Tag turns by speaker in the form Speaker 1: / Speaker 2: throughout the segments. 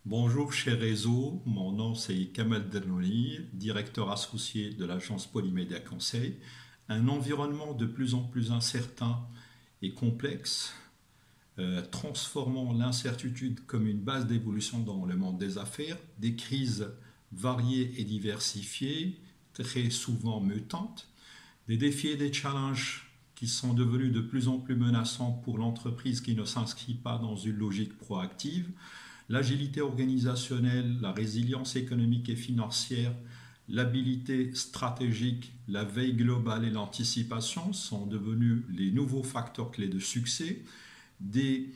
Speaker 1: Bonjour cher réseau, mon nom c'est Kamal Dernouni, directeur associé de l'agence Polymédia Conseil. Un environnement de plus en plus incertain et complexe, transformant l'incertitude comme une base d'évolution dans le monde des affaires, des crises variées et diversifiées, très souvent mutantes, des défis et des challenges qui sont devenus de plus en plus menaçants pour l'entreprise qui ne s'inscrit pas dans une logique proactive. L'agilité organisationnelle, la résilience économique et financière, l'habilité stratégique, la veille globale et l'anticipation sont devenus les nouveaux facteurs clés de succès. Des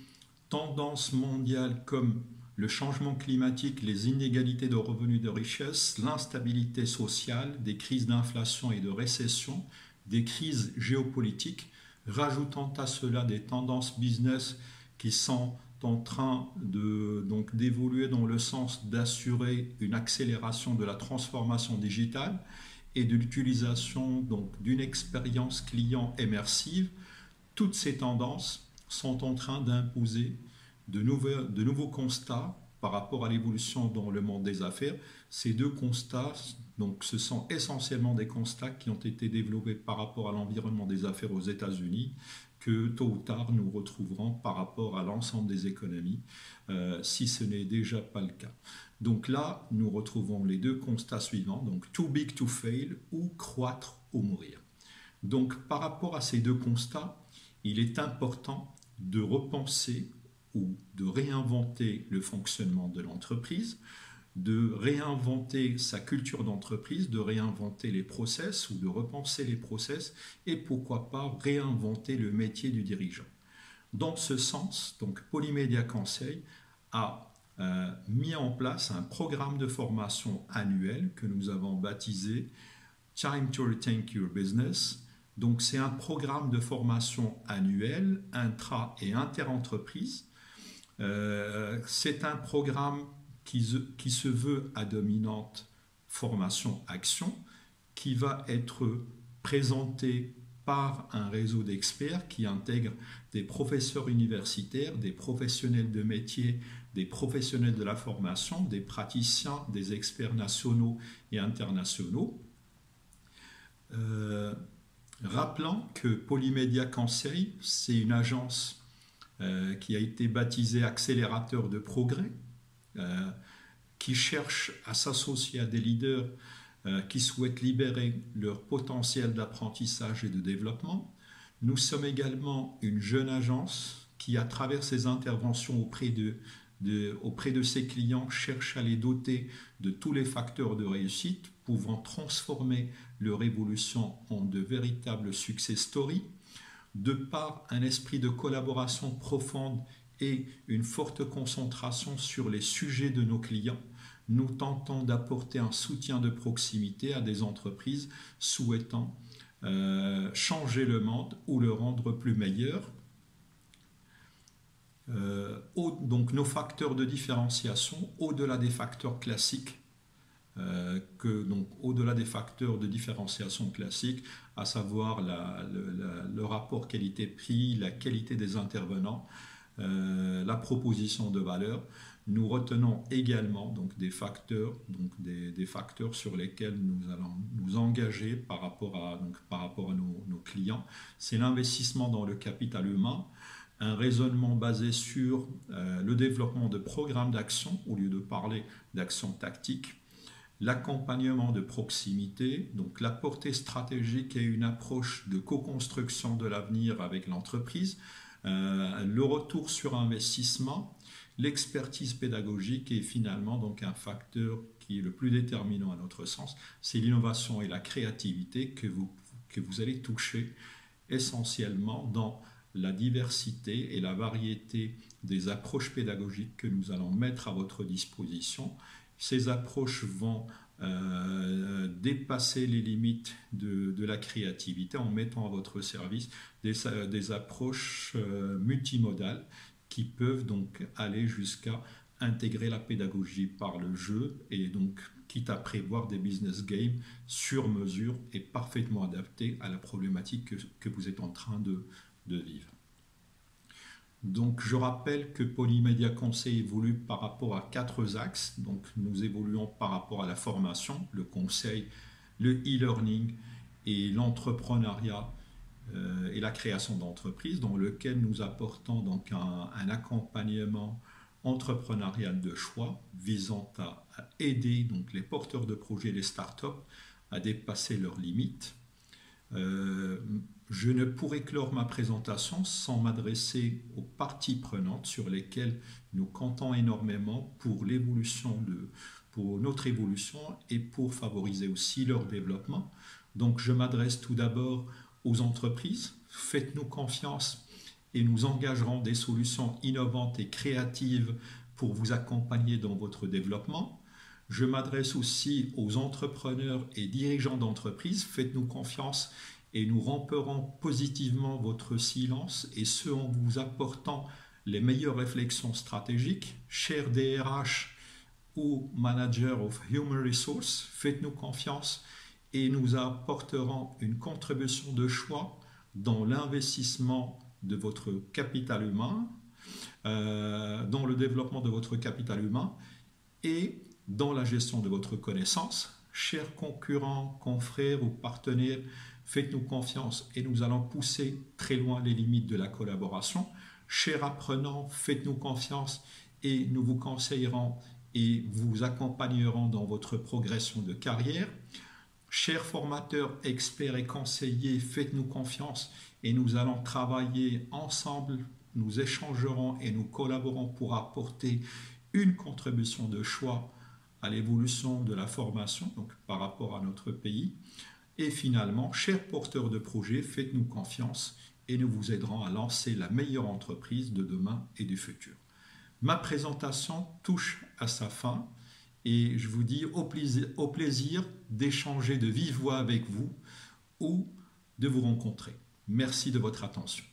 Speaker 1: tendances mondiales comme le changement climatique, les inégalités de revenus et de richesse, l'instabilité sociale, des crises d'inflation et de récession, des crises géopolitiques, rajoutant à cela des tendances business qui sont en train d'évoluer dans le sens d'assurer une accélération de la transformation digitale et de l'utilisation d'une expérience client immersive. Toutes ces tendances sont en train d'imposer de nouveaux constats par rapport à l'évolution dans le monde des affaires. Ces deux constats, ce sont essentiellement des constats qui ont été développés par rapport à l'environnement des affaires aux États-Unis, que tôt ou tard nous retrouverons par rapport à l'ensemble des économies, si ce n'est déjà pas le cas. Donc là, nous retrouvons les deux constats suivants, donc too big to fail ou croître ou mourir. Donc par rapport à ces deux constats, il est important de repenser ou de réinventer le fonctionnement de l'entreprise, de réinventer sa culture d'entreprise, de réinventer les process ou de repenser les process et pourquoi pas réinventer le métier du dirigeant. Dans ce sens, donc Polymédia Conseil a mis en place un programme de formation annuel que nous avons baptisé Time to Rethink Your Business. Donc c'est un programme de formation annuel intra- et inter-entreprise. C'est un programme qui se veut à dominante formation-action, qui va être présenté par un réseau d'experts qui intègre des professeurs universitaires, des professionnels de métier, des professionnels de la formation, des praticiens, des experts nationaux et internationaux. Rappelant que Polymédia Conseil, c'est une agence qui a été baptisée Accélérateur de progrès, qui cherchent à s'associer à des leaders qui souhaitent libérer leur potentiel d'apprentissage et de développement. Nous sommes également une jeune agence qui, à travers ses interventions auprès de ses clients, cherche à les doter de tous les facteurs de réussite pouvant transformer leur évolution en de véritables success stories. De par un esprit de collaboration profonde et une forte concentration sur les sujets de nos clients, nous tentons d'apporter un soutien de proximité à des entreprises souhaitant changer le monde ou le rendre plus meilleur. Donc nos facteurs de différenciation, au-delà des facteurs classiques, au-delà des facteurs de différenciation classiques, à savoir le rapport qualité-prix, la qualité des intervenants, la proposition de valeur, nous retenons également des facteurs, des facteurs sur lesquels nous allons nous engager par rapport à nos clients. C'est l'investissement dans le capital humain, un raisonnement basé sur le développement de programmes d'action au lieu de parler d'action tactique, l'accompagnement de proximité, donc la portée stratégique et une approche de co-construction de l'avenir avec l'entreprise, le retour sur investissement, l'expertise pédagogique et finalement un facteur qui est le plus déterminant à notre sens, c'est l'innovation et la créativité que vous allez toucher essentiellement dans la diversité et la variété des approches pédagogiques que nous allons mettre à votre disposition. Ces approches vont dépasser les limites de la créativité en mettant à votre service des approches multimodales qui peuvent donc aller jusqu'à intégrer la pédagogie par le jeu et donc quitte à prévoir des business games sur mesure et parfaitement adaptés à la problématique que vous êtes en train de vivre. Donc, je rappelle que Polymédia Conseil évolue par rapport à 4 axes. Donc, nous évoluons par rapport à la formation, le conseil, le e-learning et l'entrepreneuriat et la création d'entreprises, dans lequel nous apportons donc un accompagnement entrepreneurial de choix visant à aider donc les porteurs de projets, les startups, à dépasser leurs limites. Euh, je ne pourrais clore ma présentation sans m'adresser aux parties prenantes sur lesquelles nous comptons énormément pour notre évolution et pour favoriser aussi leur développement. Donc je m'adresse tout d'abord aux entreprises. Faites-nous confiance et nous engagerons des solutions innovantes et créatives pour vous accompagner dans votre développement. Je m'adresse aussi aux entrepreneurs et dirigeants d'entreprises. Faites-nous confiance et nous romperons positivement votre silence, et ce en vous apportant les meilleures réflexions stratégiques. Chers DRH ou Manager of Human Resources, faites-nous confiance et nous apporterons une contribution de choix dans l'investissement de votre capital humain, dans le développement de votre capital humain et dans la gestion de votre connaissance. Chers concurrents, confrères ou partenaires, faites-nous confiance et nous allons pousser très loin les limites de la collaboration. Chers apprenants, faites-nous confiance et nous vous conseillerons et vous accompagnerons dans votre progression de carrière. Chers formateurs, experts et conseillers, faites-nous confiance et nous allons travailler ensemble, nous échangerons et nous collaborons pour apporter une contribution de choix à l'évolution de la formation, donc par rapport à notre pays. Et finalement, chers porteurs de projets, faites-nous confiance et nous vous aiderons à lancer la meilleure entreprise de demain et du futur. Ma présentation touche à sa fin et je vous dis au plaisir d'échanger de vive voix avec vous ou de vous rencontrer. Merci de votre attention.